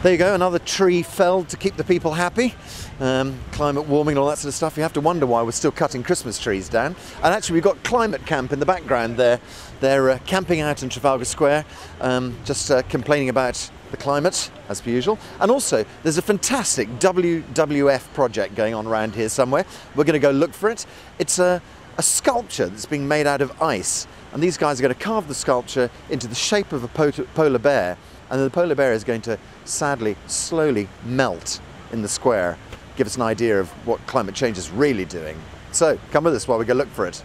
There you go, another tree felled to keep the people happy. Climate warming and all that sort of stuff. You have to wonder why we're still cutting Christmas trees down. And actually we've got Climate Camp in the background there. They're camping out in Trafalgar Square, just complaining about the climate, as per usual. And also, there's a fantastic WWF project going on around here somewhere. We're going to go look for it. It's a sculpture that's being made out of ice. And these guys are going to carve the sculpture into the shape of a polar bear. And then the polar bear is going to, sadly, slowly melt in the square. Give us an idea of what climate change is really doing. So, come with us while we go look for it.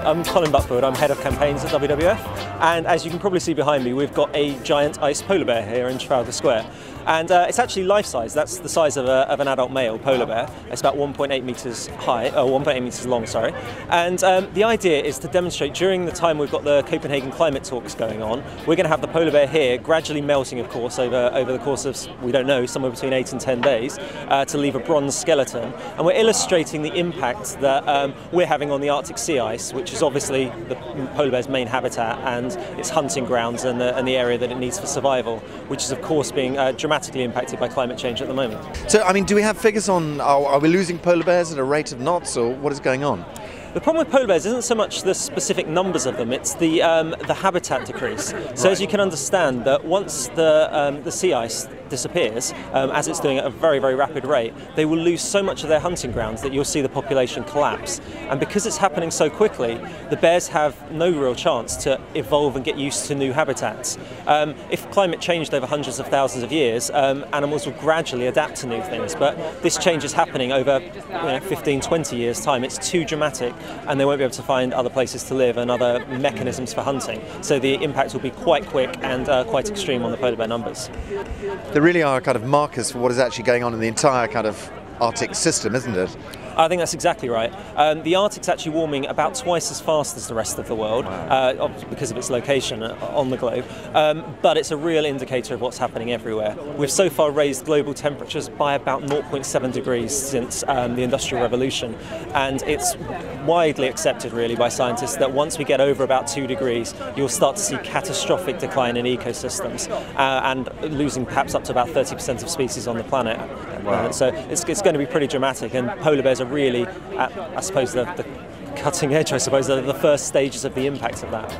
I'm Colin Buckfield, I'm Head of Campaigns at WWF, and as you can probably see behind me, we've got a giant ice polar bear here in Trafalgar Square. And it's actually life-size. That's the size of an adult male polar bear. It's about 1.8 metres high, 1.8 metres long, sorry. And the idea is to demonstrate during the time we've got the Copenhagen climate talks going on, we're going to have the polar bear here gradually melting, of course, over the course of, we don't know, somewhere between 8 and 10 days, to leave a bronze skeleton. And we're illustrating the impact that we're having on the Arctic sea ice, which is obviously the polar bear's main habitat and its hunting grounds and the area that it needs for survival, which is, of course, being dramatically impacted by climate change at the moment. So, I mean, do we have figures on, are we losing polar bears at a rate of knots, or what is going on? The problem with polar bears isn't so much the specific numbers of them, it's the habitat decrease. So as you can understand, that once the sea ice disappears, as it's doing at a very, very rapid rate, they will lose so much of their hunting grounds that you'll see the population collapse. And because it's happening so quickly, the bears have no real chance to evolve and get used to new habitats. If climate changed over hundreds of thousands of years, animals will gradually adapt to new things, but this change is happening over 15, 20 years' time. It's too dramatic, and they won't be able to find other places to live and other mechanisms for hunting. So the impact will be quite quick and quite extreme on the polar bear numbers. There really are kind of markers for what is actually going on in the entire kind of Arctic system, isn't it? I think that's exactly right. The Arctic's actually warming about twice as fast as the rest of the world, because of its location on the globe, but it's a real indicator of what's happening everywhere. We've so far raised global temperatures by about 0.7 degrees since the Industrial Revolution, and it's widely accepted really by scientists that once we get over about 2 degrees, you'll start to see catastrophic decline in ecosystems, and losing perhaps up to about 30% of species on the planet. So it's going to be pretty dramatic, and polar bears are really at, I suppose, the cutting edge, I suppose, the first stages of the impact of that.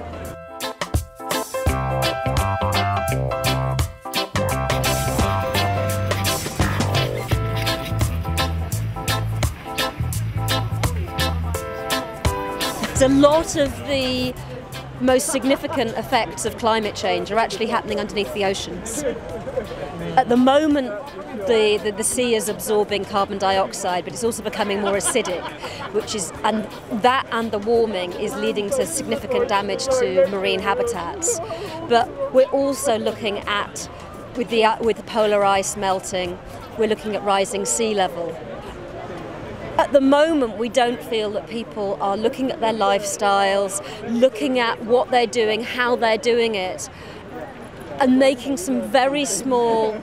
A lot of the most significant effects of climate change are actually happening underneath the oceans. At the moment, the sea is absorbing carbon dioxide, but it's also becoming more acidic, and the warming is leading to significant damage to marine habitats. But we're also looking at, with the polar ice melting, we're looking at rising sea level. At the moment, we don't feel that people are looking at their lifestyles, looking at what they're doing, how they're doing it, and making some very small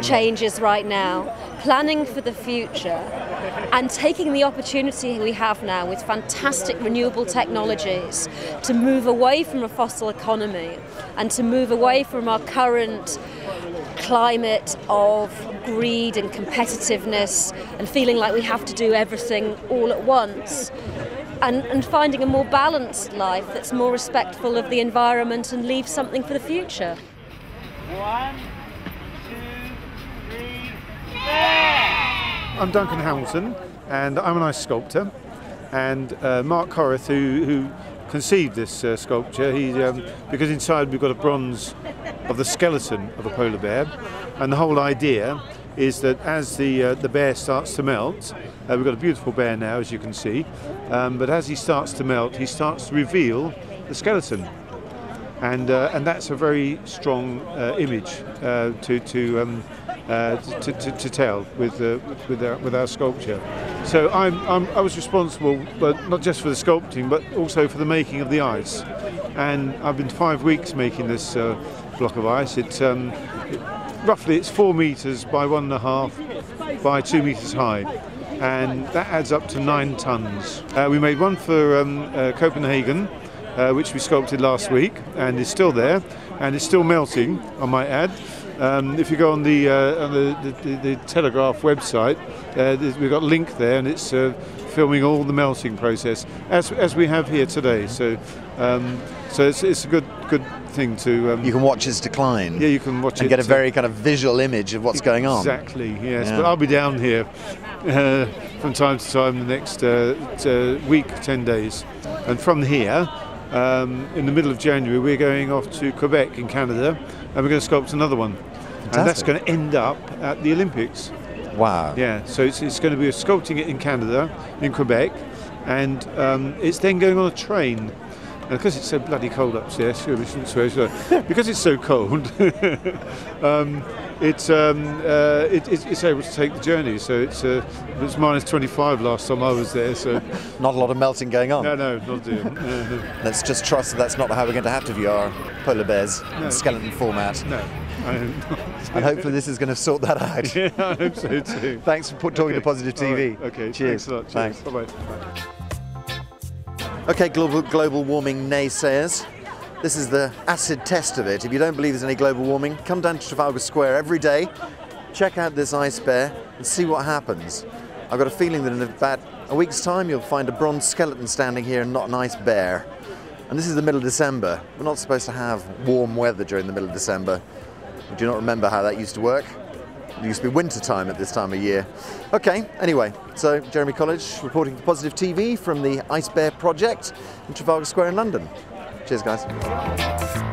changes right now, planning for the future, and taking the opportunity we have now with fantastic renewable technologies to move away from a fossil economy and to move away from our current climate of greed and competitiveness and feeling like we have to do everything all at once, and finding a more balanced life that's more respectful of the environment and leave something for the future. 1, 2, 3, there! I'm Duncan Hamilton, and I'm an ice sculptor, and Mark Corrith, who conceived this sculpture, because inside we've got a bronze of the skeleton of a polar bear, and the whole idea is that as the bear starts to melt, we've got a beautiful bear now, as you can see, but as he starts to melt, he starts to reveal the skeleton, and that's a very strong image to to tell with our sculpture. So I was responsible, but not just for the sculpting, but also for the making of the ice. And I've been 5 weeks making this block of ice. Roughly it's 4 meters by 1.5 by 2 meters high, and that adds up to 9 tons. We made one for Copenhagen, which we sculpted last week, and is still there, and it's still melting, I might add. If you go on the Telegraph website, we've got a link there, and it's filming all the melting process as we have here today. So it's a good thing to. You can watch its decline. Yeah, you can watch and get a very kind of visual image of what's going on. Exactly. Yes, yeah. But I'll be down here from time to time the next week, 10 days, and from here. In the middle of January, we're going off to Quebec in Canada, and we're going to sculpt another one. Fantastic. And that's going to end up at the Olympics. Wow. Yeah, so it's going to be sculpting it in Canada, in Quebec, and it's then going on a train. And because it's so bloody cold upstairs, we shouldn't swear, should I? Because it's so cold, it's able to take the journey. So it was minus 25 last time I was there. So not a lot of melting going on. No, not doing. No. Let's just trust that that's not how we're going to have to view our polar bears in skeleton format. No. And hopefully this is going to sort that out. Yeah, I hope so too. Thanks for talking to Positive TV. Right. Okay, cheers. Thanks a lot. Thanks. Bye-bye. Okay, global warming naysayers. This is the acid test of it. If you don't believe there's any global warming, come down to Trafalgar Square every day, check out this ice bear and see what happens. I've got a feeling that in about a week's time you'll find a bronze skeleton standing here and not an ice bear. And this is the middle of December. We're not supposed to have warm weather during the middle of December. I do not remember how that used to work. It used to be winter time at this time of year. Okay, anyway, so Jeremy College reporting for Positive TV from the Ice Bear Project in Trafalgar Square in London. Cheers, guys.